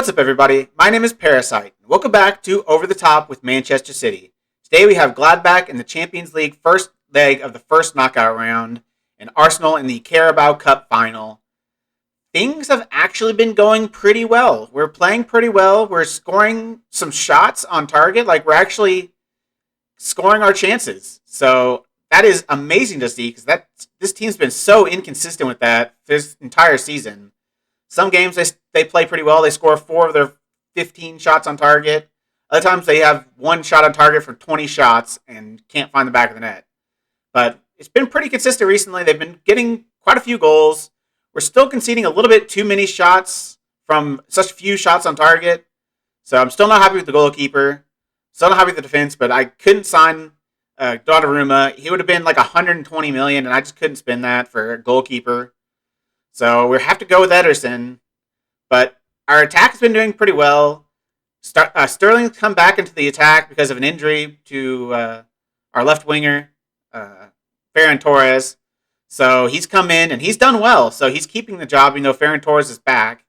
What's up, everybody? My name is Parasite. Welcome back to Over the Top with Manchester City. Today we have Gladbach in the Champions League first leg of the first knockout round, and Arsenal in the Carabao Cup Final. Things have actually been going pretty well. We're playing pretty well. We're scoring some shots on target. We're actually scoring our chances. So that is amazing to see because this team's been so inconsistent with that this entire season. Some games they play pretty well. They score 4 of their 15 shots on target. Other times they have 1 shot on target for 20 shots and can't find the back of the net. But it's been pretty consistent recently. They've been getting quite a few goals. We're still conceding a little bit too many shots from such few shots on target. So I'm still not happy with the goalkeeper. Still not happy with the defense, but I couldn't sign Donnarumma. He would have been like 120 million, and I just couldn't spend that for a goalkeeper. So we have to go with Ederson. But our attack has been doing pretty well. Sterling's come back into the attack because of an injury to our left winger, Ferran Torres. So he's come in and he's done well. So he's keeping the job, even though Ferran Torres is back.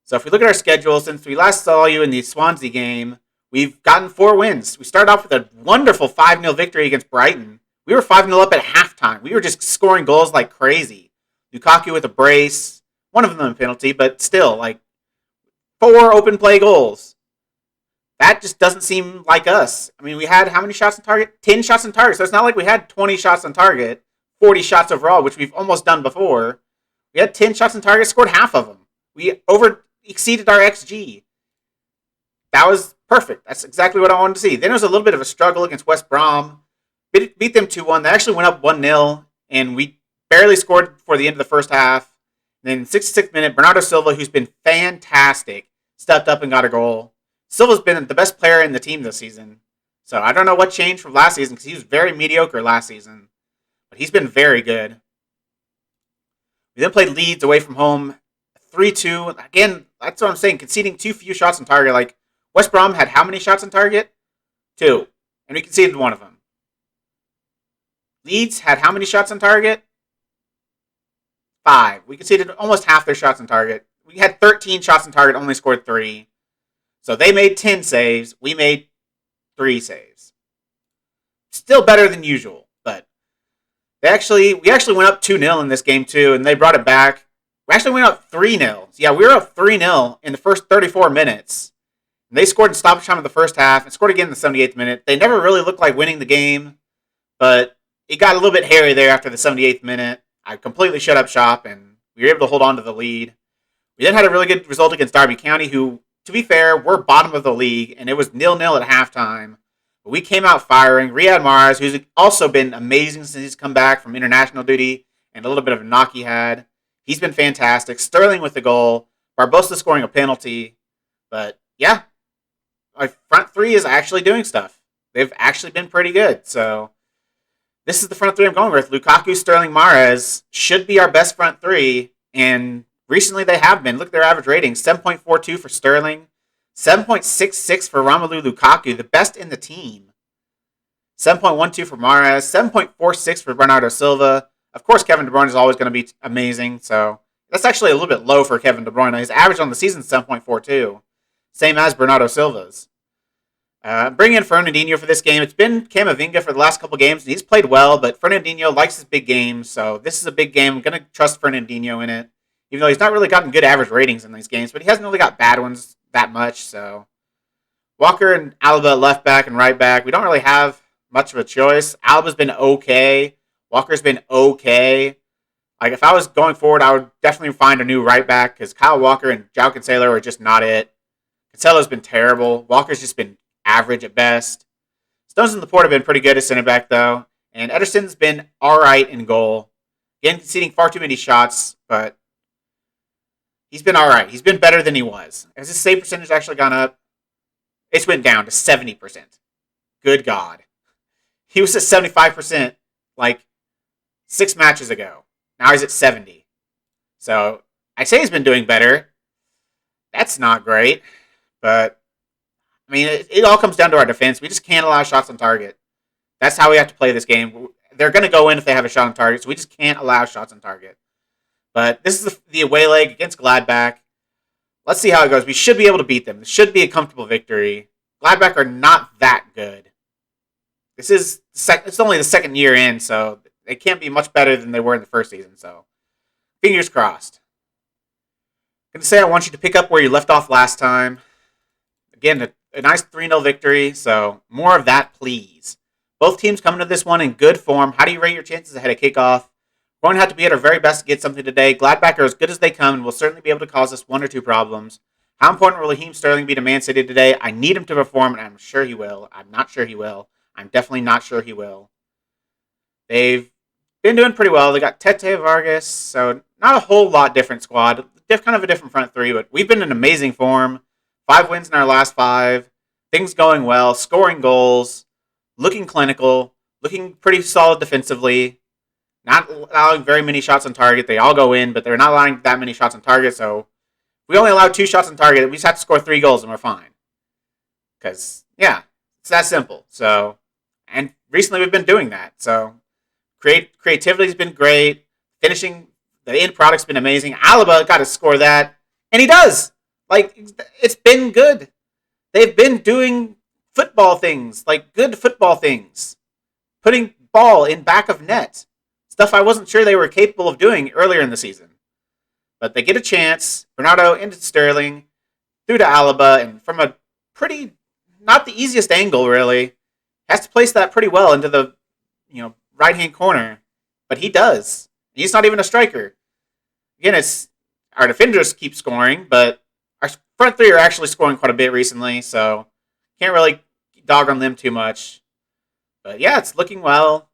So if we look at our schedule, since we last saw you in the Swansea game, we've gotten 4 wins. We started off with a wonderful 5-0 victory against Brighton. We were 5-0 up at halftime. We were just scoring goals like crazy. Lukaku with a brace, one of them a penalty, but still, 4 open play goals. That just doesn't seem like us. I mean, we had how many shots on target? 10 shots on target. So it's not like we had 20 shots on target, 40 shots overall, which we've almost done before. We had 10 shots on target, scored half of them. We exceeded our XG. That was perfect. That's exactly what I wanted to see. Then it was a little bit of a struggle against West Brom. Beat them 2-1. They actually went up 1-0, and we barely scored before the end of the first half. And then 66th minute, Bernardo Silva, who's been fantastic, stepped up and got a goal. Silva's been the best player in the team this season. So I don't know what changed from last season because he was very mediocre last season. But he's been very good. We then played Leeds away from home, 3-2. Again, that's what I'm saying, conceding too few shots on target. West Brom had how many shots on target? 2. And we conceded 1 of them. Leeds had how many shots on target? 5. We conceded almost half their shots on target. We had 13 shots on target, only scored 3. So they made 10 saves. We made 3 saves. Still better than usual, but we actually went up 2-0 in this game too, and they brought it back. We actually went up 3-0. Yeah, we were up 3-0 in the first 34 minutes. And they scored in stoppage time in the first half and scored again in the 78th minute. They never really looked like winning the game, but it got a little bit hairy there after the 78th minute. I completely shut up shop, and we were able to hold on to the lead. We then had a really good result against Derby County, who, to be fair, we're bottom of the league, and it was 0-0 at halftime. But we came out firing. Riyad Mahrez, who's also been amazing since he's come back from international duty, and a little bit of a knock he had. He's been fantastic. Sterling with the goal. Barbosa scoring a penalty. But, yeah, our front 3 is actually doing stuff. They've actually been pretty good, so this is the front 3 I'm going with. Lukaku, Sterling, Mahrez should be our best front 3, and recently they have been. Look at their average rating, 7.42 for Sterling, 7.66 for Romelu Lukaku, the best in the team. 7.12 for Mahrez, 7.46 for Bernardo Silva. Of course, Kevin De Bruyne is always going to be amazing, so that's actually a little bit low for Kevin De Bruyne. His average on the season is 7.42, same as Bernardo Silva's. Bring in Fernandinho for this game. It's been Camavinga for the last couple games, and he's played well, but Fernandinho likes his big games, so this is a big game. I'm going to trust Fernandinho in it, even though he's not really gotten good average ratings in these games, but he hasn't really got bad ones that much, so Walker and Alaba at left back and right back. We don't really have much of a choice. Alaba's been okay. Walker's been okay. If I was going forward, I would definitely find a new right back, because Kyle Walker and João Cancelo are just not it. Cancelo's been terrible. Walker's just been average at best. Stones and Laporte have been pretty good at center back, though. And Ederson's been all right in goal. Again, conceding far too many shots, but he's been all right. He's been better than he was. Has his save percentage actually gone up? It's went down to 70%. Good God. He was at 75% 6 matches ago. Now he's at 70. So I say he's been doing better. That's not great, but I mean, it all comes down to our defense. We just can't allow shots on target. That's how we have to play this game. They're going to go in if they have a shot on target, so we just can't allow shots on target. But this is the away leg against Gladbach. let's see how it goes. We should be able to beat them. This should be a comfortable victory. Gladbach are not that good. It's only the second year in, so they can't be much better than they were in the first season. So, fingers crossed. I'm going to say I want you to pick up where you left off last time. Again, a nice 3-0 victory, so more of that, please. Both teams coming to this one in good form. How do you rate your chances ahead of kickoff? We're going to have to be at our very best to get something today. Gladbach are as good as they come and will certainly be able to cause us 1 or 2 problems. How important will Raheem Sterling be to Man City today? I need him to perform, and I'm sure he will. I'm not sure he will. I'm definitely not sure he will. They've been doing pretty well. They got Tete Vargas, so not a whole lot different squad. Kind of a different front three, but we've been in amazing form. 5 wins in our last 5. Things going well. Scoring goals. Looking clinical. Looking pretty solid defensively. Not allowing very many shots on target. They all go in, but they're not allowing that many shots on target, so if we only allow 2 shots on target, we just have to score 3 goals and we're fine. Because, yeah, it's that simple. So, and recently we've been doing that. So, creativity's been great. Finishing, the end product's been amazing. Alaba got to score that, and he does. Like, it's been good. They've been doing football things, like good football things. Putting ball in back of net. Stuff I wasn't sure they were capable of doing earlier in the season. But they get a chance. Bernardo into Sterling, through to Alaba, and from a pretty, not the easiest angle really, has to place that pretty well into the, right-hand corner. But he does. He's not even a striker. Again, it's our defenders keep scoring, but our front three are actually scoring quite a bit recently, so can't really dog on them too much. But yeah, it's looking well.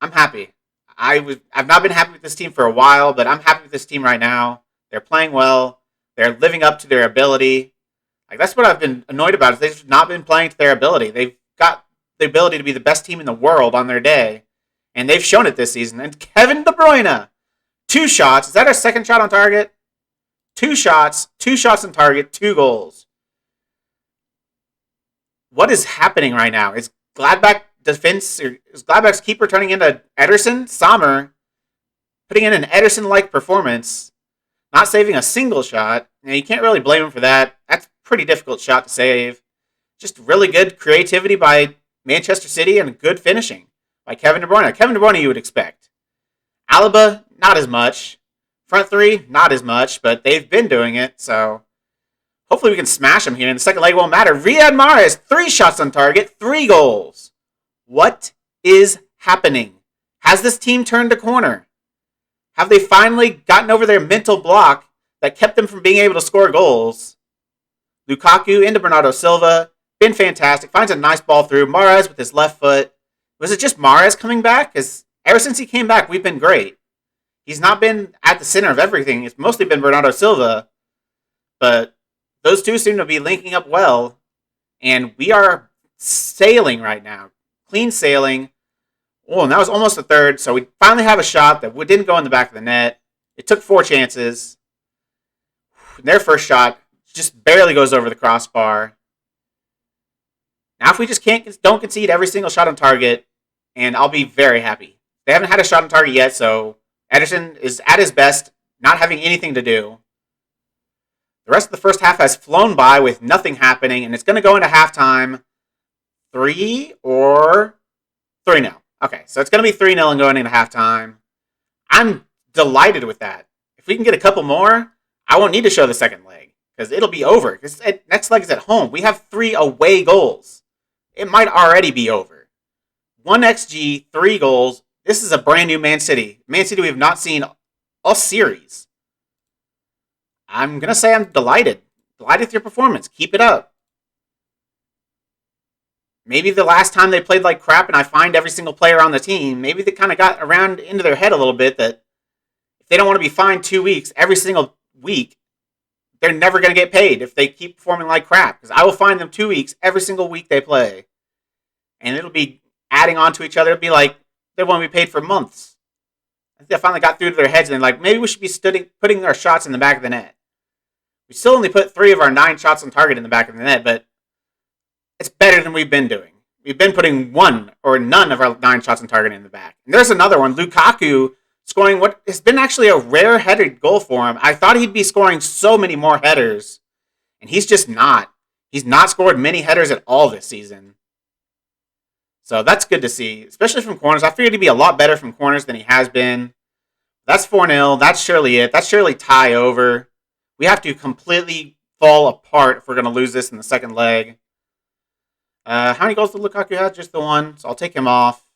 I'm happy. I've not been happy with this team for a while, but I'm happy with this team right now. They're playing well. They're living up to their ability. Like, that's what I've been annoyed about, is they've not been playing to their ability. They've got the ability to be the best team in the world on their day, and they've shown it this season. And Kevin De Bruyne, 2 shots. Is that our second shot on target? 2 shots on target, 2 goals. What is happening right now? Is Gladbach's keeper turning into Ederson? Sommer putting in an Ederson-like performance, not saving a single shot. Now, you can't really blame him for that. That's a pretty difficult shot to save. Just really good creativity by Manchester City and good finishing by Kevin De Bruyne. Kevin De Bruyne you would expect. Alaba, not as much. Front three, not as much, but they've been doing it, so hopefully we can smash them here. And the second leg won't matter. Riyad Mahrez, 3 shots on target, 3 goals. What is happening? Has this team turned a corner? Have they finally gotten over their mental block that kept them from being able to score goals? Lukaku into Bernardo Silva. Been fantastic. Finds a nice ball through. Mahrez with his left foot. Was it just Mahrez coming back? Because ever since he came back, we've been great. He's not been at the center of everything. It's mostly been Bernardo Silva. But those two seem to be linking up well. And we are sailing right now. Clean sailing. Oh, and that was almost a third. So we finally have a shot that didn't go in the back of the net. It took 4 chances. Their first shot just barely goes over the crossbar. Now, if we just don't concede every single shot on target, and I'll be very happy. They haven't had a shot on target yet, so Ederson is at his best, not having anything to do. The rest of the first half has flown by with nothing happening, and it's going to go into halftime 3 or 3-0. Okay, so it's going to be 3-0 and going into halftime. I'm delighted with that. If we can get a couple more, I won't need to show the second leg, because it'll be over. Because next leg is at home. We have 3 away goals. It might already be over. 1 XG, 3 goals. This is a brand new Man City. Man City we have not seen all series. I'm going to say I'm delighted. Delighted with your performance. Keep it up. Maybe the last time they played like crap and I fined every single player on the team, maybe they kind of got around into their head a little bit that if they don't want to be fined 2 weeks every single week, they're never going to get paid if they keep performing like crap. Because I will fine them 2 weeks every single week they play. And it'll be adding on to each other. It'll be like they won't be paid for months. I think they finally got through to their heads and they're like, maybe we should be putting our shots in the back of the net. We still only put 3 of our 9 shots on target in the back of the net, but it's better than we've been doing. We've been putting 1 or none of our 9 shots on target in the back. And there's another one. Lukaku scoring what has been actually a rare headed goal for him. I thought he'd be scoring so many more headers, and he's just not. He's not scored many headers at all this season. So that's good to see, especially from corners. I figured he'd be a lot better from corners than he has been. That's 4-0. That's surely it. That's surely tie over. We have to completely fall apart if we're going to lose this in the second leg. How many goals did Lukaku have? Just the one. So I'll take him off.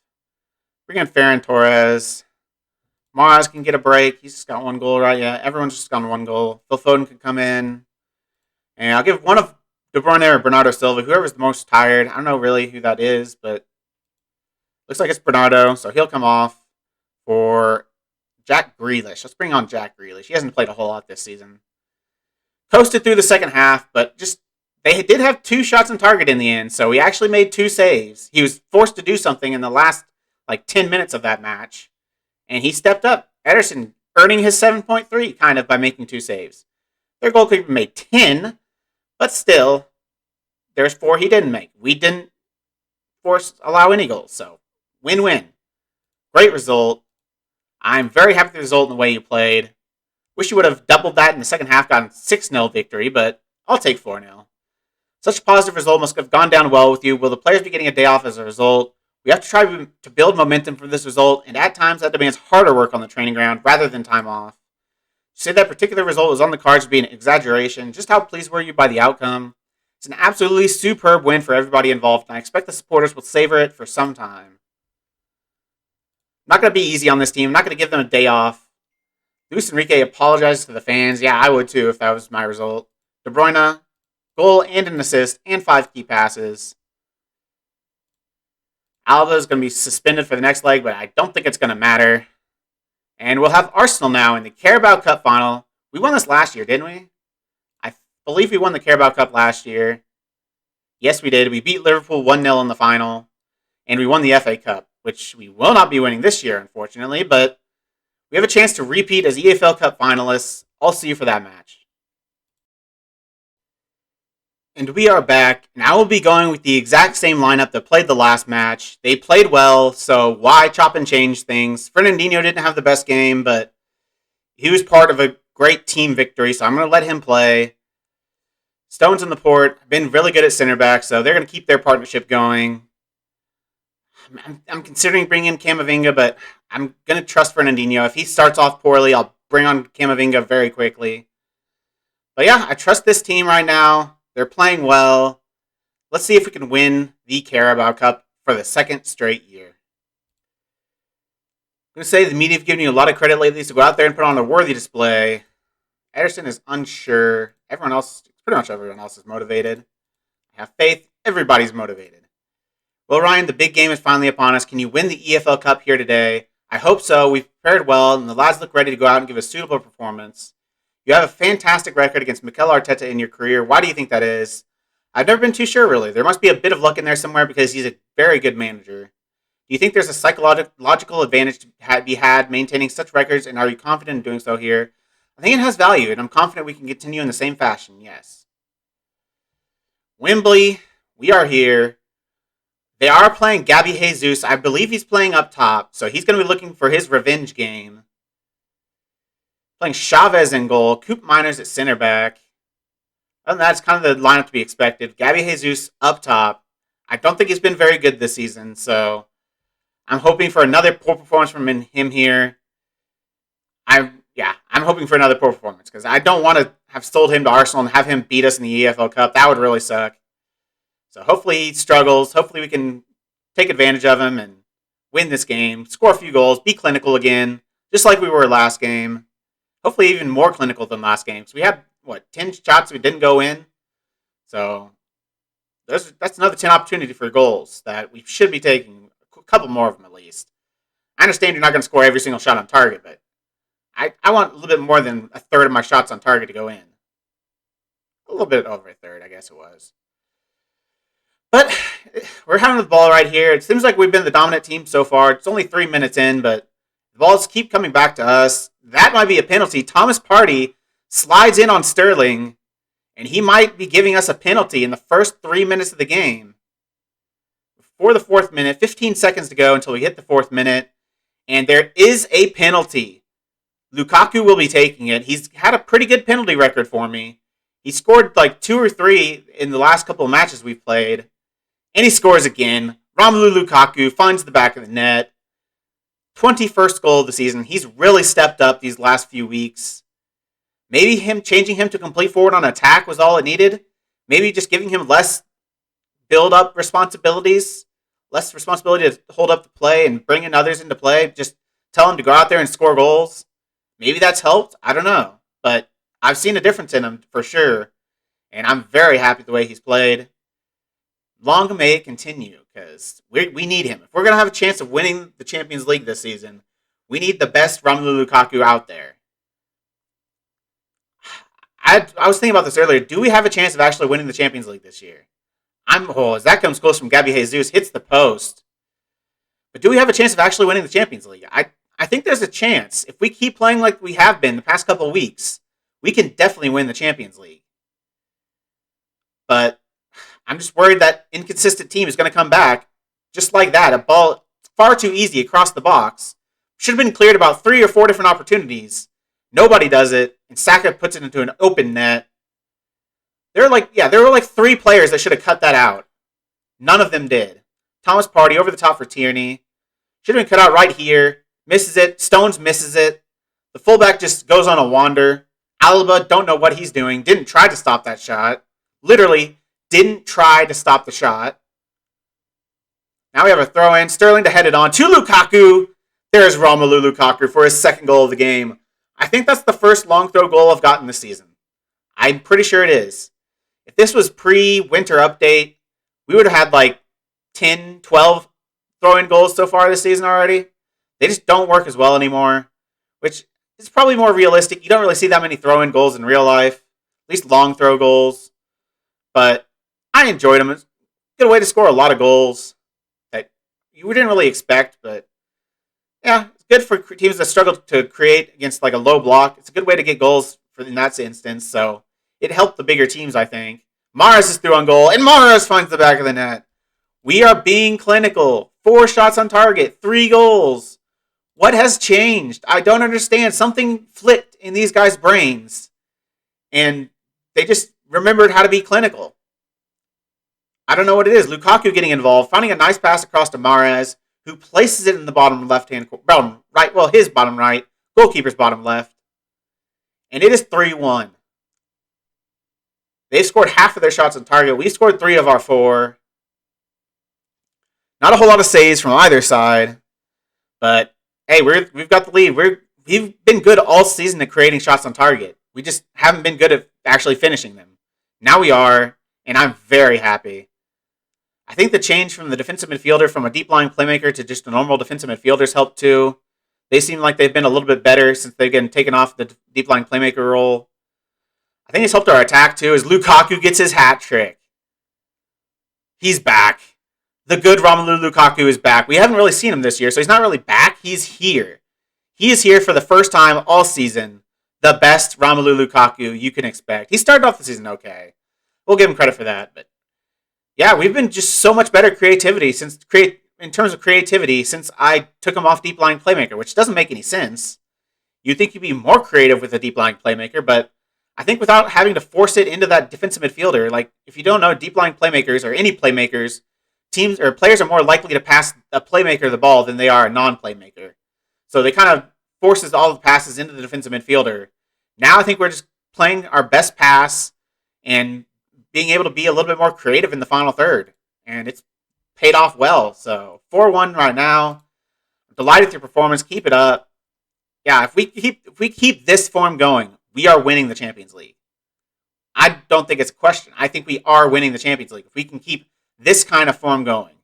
Bring in Ferran Torres. Mars can get a break. He's just got one goal, right? Yeah, everyone's just got one goal. Phil Foden can come in. And I'll give one of De Bruyne or Bernardo Silva, whoever's the most tired. I don't know really who that is, but looks like it's Bernardo, so he'll come off for Jack Grealish. Let's bring on Jack Grealish. He hasn't played a whole lot this season. Coasted through the second half, but just they did have 2 shots on target in the end, so he actually made 2 saves. He was forced to do something in the last 10 minutes of that match, and he stepped up. Ederson earning his 7.3 kind of by making 2 saves. Their goalkeeper made 10, but still, there's 4 he didn't make. We didn't allow any goals, so win-win. Great result. I'm very happy with the result and the way you played. Wish you would have doubled that in the second half, gotten 6-0 victory, but I'll take 4-0. Such a positive result must have gone down well with you. Will the players be getting a day off as a result? We have to try to build momentum from this result, and at times that demands harder work on the training ground rather than time off. To say that particular result was on the cards would be an exaggeration. Just how pleased were you by the outcome? It's an absolutely superb win for everybody involved, and I expect the supporters will savor it for some time. Not going to be easy on this team. I'm not going to give them a day off. Luis Enrique apologized to the fans. Yeah, I would too if that was my result. De Bruyne, goal and an assist, and 5 key passes. Alba is going to be suspended for the next leg, but I don't think it's going to matter. And we'll have Arsenal now in the Carabao Cup Final. We won this last year, didn't we? I believe we won the Carabao Cup last year. Yes, we did. We beat Liverpool 1-0 in the final. And we won the FA Cup, which we will not be winning this year, unfortunately. But we have a chance to repeat as EFL Cup finalists. I'll see you for that match. And we are back, and I will be going with the exact same lineup that played the last match. They played well, so why chop and change things? Fernandinho didn't have the best game, but he was part of a great team victory, so I'm going to let him play. Stones in the port have been really good at center back, so they're going to keep their partnership going. I'm considering bringing in Camavinga, but I'm going to trust Fernandinho. If he starts off poorly, I'll bring on Camavinga very quickly. But yeah, I trust this team right now. They're playing well. Let's see if we can win the Carabao Cup for the second straight year. I'm going to say the media have given you a lot of credit lately, so go out there and put on a worthy display. Ederson is unsure. Pretty much everyone else is motivated. I have faith. Everybody's motivated. Well, Ryan, the big game is finally upon us. Can you win the EFL Cup here today? I hope so. We've prepared well, and the lads look ready to go out and give a suitable performance. You have a fantastic record against Mikel Arteta in your career. Why do you think that is? I've never been too sure, really. There must be a bit of luck in there somewhere because he's a very good manager. Do you think there's a psychological advantage to be had maintaining such records, and are you confident in doing so here? I think it has value, and I'm confident we can continue in the same fashion, yes. Wembley, we are here. They are playing Gabby Jesus. I believe he's playing up top, so he's going to be looking for his revenge game. Playing Chavez in goal, Coop Miners at center back. Other than that, it's kind of the lineup to be expected. Gabby Jesus up top. I don't think he's been very good this season, so I'm hoping for another poor performance from him here. I'm hoping for another poor performance because I don't want to have sold him to Arsenal and have him beat us in the EFL Cup. That would really suck. So hopefully he struggles. Hopefully we can take advantage of him and win this game, score a few goals, be clinical again, just like we were last game. Hopefully even more clinical than last game. So we had, 10 shots we didn't go in. So that's another 10 opportunity for goals that we should be taking. A couple more of them at least. I understand you're not going to score every single shot on target, but I want a little bit more than a third of my shots on target to go in. A little bit over a third, I guess it was. But we're having the ball right here. It seems like we've been the dominant team so far. It's only 3 minutes in, but the balls keep coming back to us. That might be a penalty. Thomas Partey slides in on Sterling, and he might be giving us a penalty in the first 3 minutes of the game. Before the 4th minute, 15 seconds to go until we hit the 4th minute, And there is a penalty. Lukaku will be taking it. He's had a pretty good penalty record for me. He scored like 2 or 3 in the last couple of matches we've played. And he scores again. Romelu Lukaku finds the back of the net. 21st goal of the season. He's really stepped up these last few weeks. Maybe changing him to complete forward on attack was all it needed. Maybe just giving him less build-up responsibilities. Less responsibility to hold up the play and bring in others into play. Just tell him to go out there and score goals. Maybe that's helped. I don't know. But I've seen a difference in him for sure. And I'm very happy with the way he's played. Long may it continue, because we need him. If we're going to have a chance of winning the Champions League this season, we need the best Romelu Lukaku out there. I was thinking about this earlier. Do we have a chance of actually winning the Champions League this year? As that comes close from Gabby Jesus, hits the post. But do we have a chance of actually winning the Champions League? I think there's a chance. If we keep playing like we have been the past couple of weeks, we can definitely win the Champions League. But I'm just worried that inconsistent team is going to come back just like that. A ball far too easy across the box. Should have been cleared about 3 or 4 different opportunities. Nobody does it, and Saka puts it into an open net. There were like 3 players that should have cut that out. None of them did. Thomas Partey over the top for Tierney. Should have been cut out right here. Misses it. Stones misses it. The fullback just goes on a wander. Alaba, don't know what he's doing. Didn't try to stop that shot. Literally didn't try to stop the shot. Now we have a throw in. Sterling to head it on to Lukaku. There's Romelu Lukaku for his second goal of the game. I think that's the first long throw goal I've gotten this season. I'm pretty sure it is. If this was pre-winter update, we would have had like 10, 12 throw-in goals so far this season already. They just don't work as well anymore, which is probably more realistic. You don't really see that many throw-in goals in real life, at least long throw goals. But I enjoyed them. It's a good way to score a lot of goals that you didn't really expect, but yeah, it's good for teams that struggle to create against like a low block. It's a good way to get goals in that instance, so it helped the bigger teams, I think. Mahrez is through on goal, and Mahrez finds the back of the net. We are being clinical. 4 shots on target, 3 goals. What has changed? I don't understand. Something flipped in these guys' brains, and they just remembered how to be clinical. I don't know what it is. Lukaku getting involved, finding a nice pass across to Mahrez, who places it in the bottom right. Well, his bottom right, goalkeeper's bottom left. And it is 3-1. They've scored half of their shots on target. We scored 3 of our 4. Not a whole lot of saves from either side. But, hey, we've got the lead. We've been good all season at creating shots on target. We just haven't been good at actually finishing them. Now we are, and I'm very happy. I think the change from the defensive midfielder from a deep-lying playmaker to just a normal defensive midfielder's helped too. They seem like they've been a little bit better since they've been taken off the deep-lying playmaker role. I think it's helped our attack too, as Lukaku gets his hat trick. He's back. The good Romelu Lukaku is back. We haven't really seen him this year, so he's not really back. He's here. He is here for the first time all season. The best Romelu Lukaku you can expect. He started off the season okay. We'll give him credit for that, but yeah, we've been just so much better in terms of creativity since I took him off deep lying playmaker, which doesn't make any sense. You'd think you'd be more creative with a deep lying playmaker, but I think without having to force it into that defensive midfielder, like if you don't know deep lying playmakers or any playmakers, teams or players are more likely to pass a playmaker the ball than they are a non-playmaker. So they kind of forces all the passes into the defensive midfielder. Now I think we're just playing our best pass and being able to be a little bit more creative in the final third. And it's paid off well. So 4-1 right now. I'm delighted with your performance. Keep it up. Yeah, if we keep this form going, we are winning the Champions League. I don't think it's a question. I think we are winning the Champions League. If we can keep this kind of form going.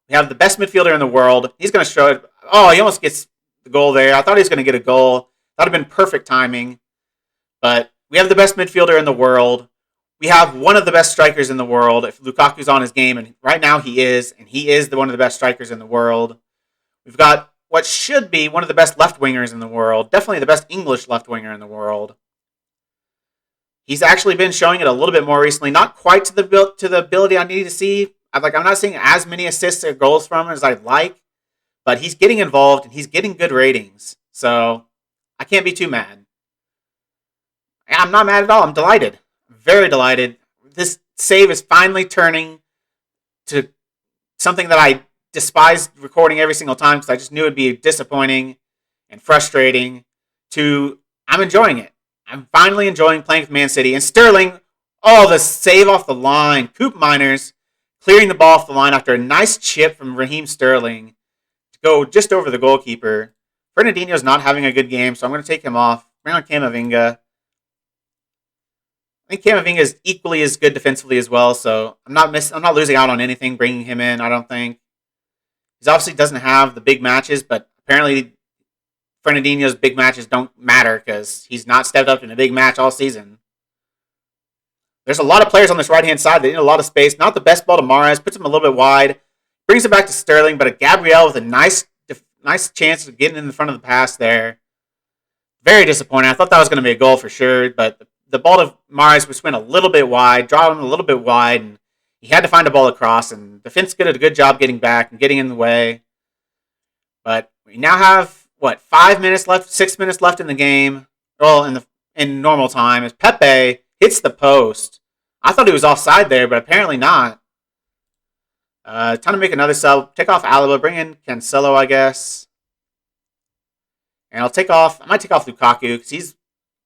We have the best midfielder in the world. He's going to show it. Oh, he almost gets the goal there. I thought he was going to get a goal. That would have been perfect timing. But we have the best midfielder in the world. We have one of the best strikers in the world. If Lukaku's on his game, and right now he is, and he is one of the best strikers in the world. We've got what should be one of the best left wingers in the world. Definitely the best English left winger in the world. He's actually been showing it a little bit more recently. Not quite to the ability I need to see. I'm not seeing as many assists or goals from him as I'd like. but he's getting involved and he's getting good ratings. So I can't be too mad. I'm not mad at all. I'm delighted. Very delighted. This save is finally turning to something that I despised recording every single time because I just knew it'd be disappointing and frustrating. To I'm enjoying it. I'm finally enjoying playing with Man City. And Sterling, the save off the line. Coop Miners clearing the ball off the line after a nice chip from Raheem Sterling to go just over the goalkeeper. Fernandinho's not having a good game, so I'm going to take him off. Bring on Camavinga. I think Camavinga is equally as good defensively as well, so I'm not losing out on anything bringing him in, I don't think. He obviously doesn't have the big matches, but apparently Fernandinho's big matches don't matter because he's not stepped up in a big match all season. There's a lot of players on this right-hand side that need a lot of space. Not the best ball to Mahrez. Puts him a little bit wide. Brings it back to Sterling, but a Gabriel with a nice chance of getting in the front of the pass there. Very disappointing. I thought that was going to be a goal for sure, but the ball to Mahrez was went a little bit wide, draw him a little bit wide, and he had to find a ball across, and defense did a good job getting back and getting in the way. But we now have, 5 minutes left, 6 minutes left in the game, in normal time, as Pepe hits the post. I thought he was offside there, but apparently not. Time to make another sub. Take off Alaba, bring in Cancelo, I guess. And I might take off Lukaku, because he's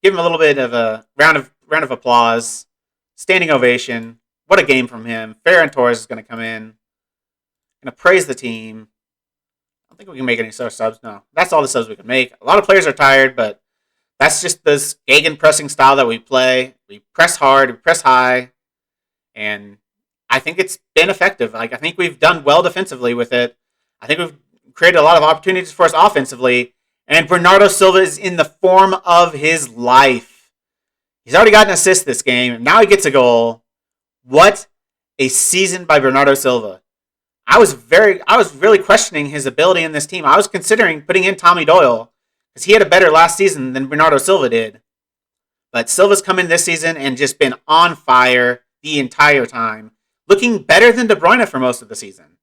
give him a little bit of a round of applause. Standing ovation. What a game from him. Ferran Torres is going to come in. Going to praise the team. I don't think we can make any subs. No, that's all the subs we can make. A lot of players are tired, but that's just this gegenpressing style that we play. We press hard, we press high, and I think it's been effective. I think we've done well defensively with it. I think we've created a lot of opportunities for us offensively, and Bernardo Silva is in the form of his life. He's already got an assist this game, and now he gets a goal. What a season by Bernardo Silva. I was really questioning his ability in this team. I was considering putting in Tommy Doyle because he had a better last season than Bernardo Silva did. But Silva's come in this season and just been on fire the entire time. Looking better than De Bruyne for most of the season.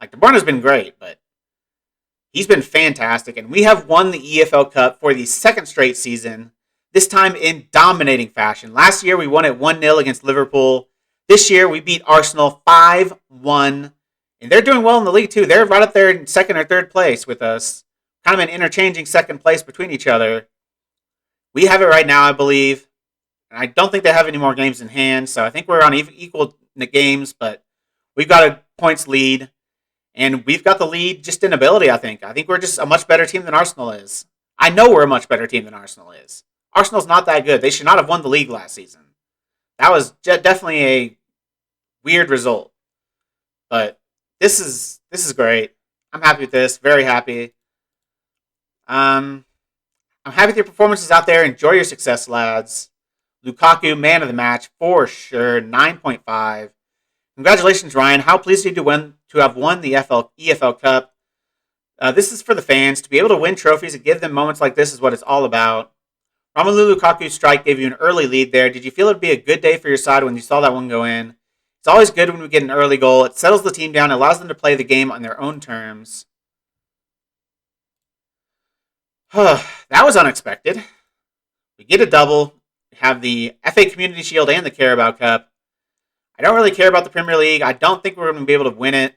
De Bruyne's been great, but he's been fantastic. And we have won the EFL Cup for the second straight season, this time in dominating fashion. Last year we won it 1-0 against Liverpool. This year we beat Arsenal 5-1. And they're doing well in the league too. They're right up there in second or third place with us. Kind of an interchanging second place between each other. We have it right now, I believe. And I don't think they have any more games in hand. So I think we're on equal games, but we've got a points lead. And we've got the lead just in ability, I think. I think we're just a much better team than Arsenal is. I know we're a much better team than Arsenal is. Arsenal's not that good. They should not have won the league last season. That was definitely a weird result. But this is great. I'm happy with this. Very happy. I'm happy with your performances out there. Enjoy your success, lads. Lukaku, man of the match, for sure. 9.5. Congratulations, Ryan. How pleased are you to have won the EFL Cup? This is for the fans. To be able to win trophies and give them moments like this is what it's all about. Romelu Lukaku's strike gave you an early lead there. Did you feel it would be a good day for your side when you saw that one go in? It's always good when we get an early goal. It settles the team down and allows them to play the game on their own terms. That was unexpected. We get a double. We have the FA Community Shield and the Carabao Cup. I don't really care about the Premier League. I don't think we're going to be able to win it.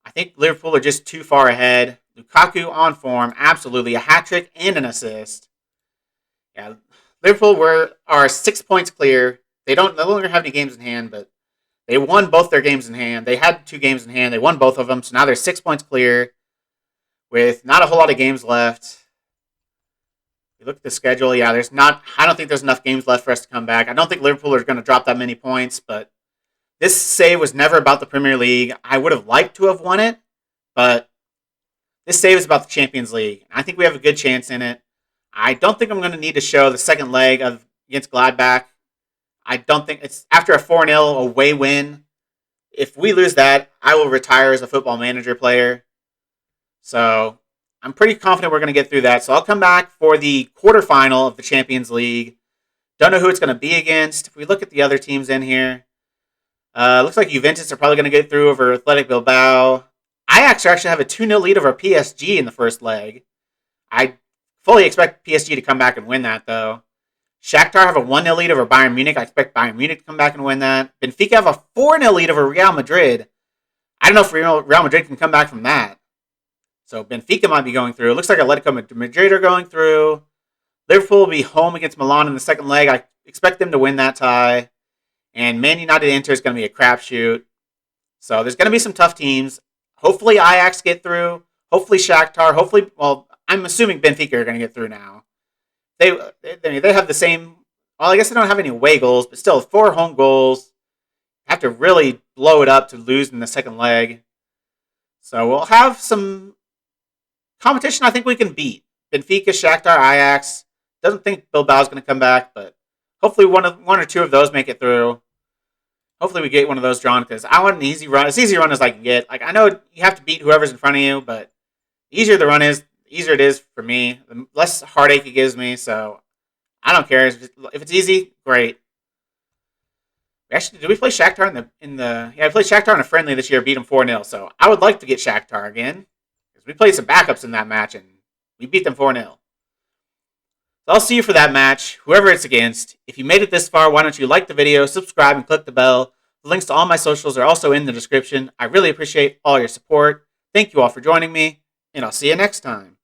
I think Liverpool are just too far ahead. Lukaku on form. Absolutely. A hat-trick and an assist. Yeah, Liverpool are 6 points clear. They no longer have any games in hand, but they won both their games in hand. They had 2 games in hand. They won both of them, so now they're 6 points clear with not a whole lot of games left. You look at the schedule, yeah, I don't think there's enough games left for us to come back. I don't think Liverpool are going to drop that many points, but this save was never about the Premier League. I would have liked to have won it, but this save is about the Champions League. I think we have a good chance in it. I don't think I'm going to need to show the second leg against Gladbach. I don't think it's after a 4-0 away win. If we lose that, I will retire as a Football Manager player. So I'm pretty confident we're going to get through that. So I'll come back for the quarterfinal of the Champions League. Don't know who it's going to be against. If we look at the other teams in here, looks like Juventus are probably going to get through over Athletic Bilbao. Ajax actually have a 2-0 lead over PSG in the first leg. I fully expect PSG to come back and win that, though. Shakhtar have a 1-0 lead over Bayern Munich. I expect Bayern Munich to come back and win that. Benfica have a 4-0 lead over Real Madrid. I don't know if Real Madrid can come back from that. So Benfica might be going through. It looks like Atletico Madrid are going through. Liverpool will be home against Milan in the second leg. I expect them to win that tie. And Man United Inter is going to be a crapshoot. So there's going to be some tough teams. Hopefully Ajax get through. Hopefully Shakhtar. Hopefully, well, I'm assuming Benfica are going to get through now. They have the same. Well, I guess they don't have any away goals, but still 4 home goals. Have to really blow it up to lose in the second leg. So we'll have some competition I think we can beat. Benfica, Shakhtar, Ajax. Doesn't think Bilbao's going to come back, but hopefully one or two of those make it through. Hopefully we get one of those drawn because I want an easy run. As easy a run as I can get. Like, I know you have to beat whoever's in front of you, but the easier the run is, the easier it is for me. The less heartache it gives me, so I don't care. If it's easy, great. Actually, did we play Shakhtar yeah, we played Shakhtar in a friendly this year, beat them 4-0, so I would like to get Shakhtar again. Because we played some backups in that match, and we beat them 4-0. So I'll see you for that match, whoever it's against. If you made it this far, why don't you like the video, subscribe, and click the bell. The links to all my socials are also in the description. I really appreciate all your support. Thank you all for joining me, and I'll see you next time.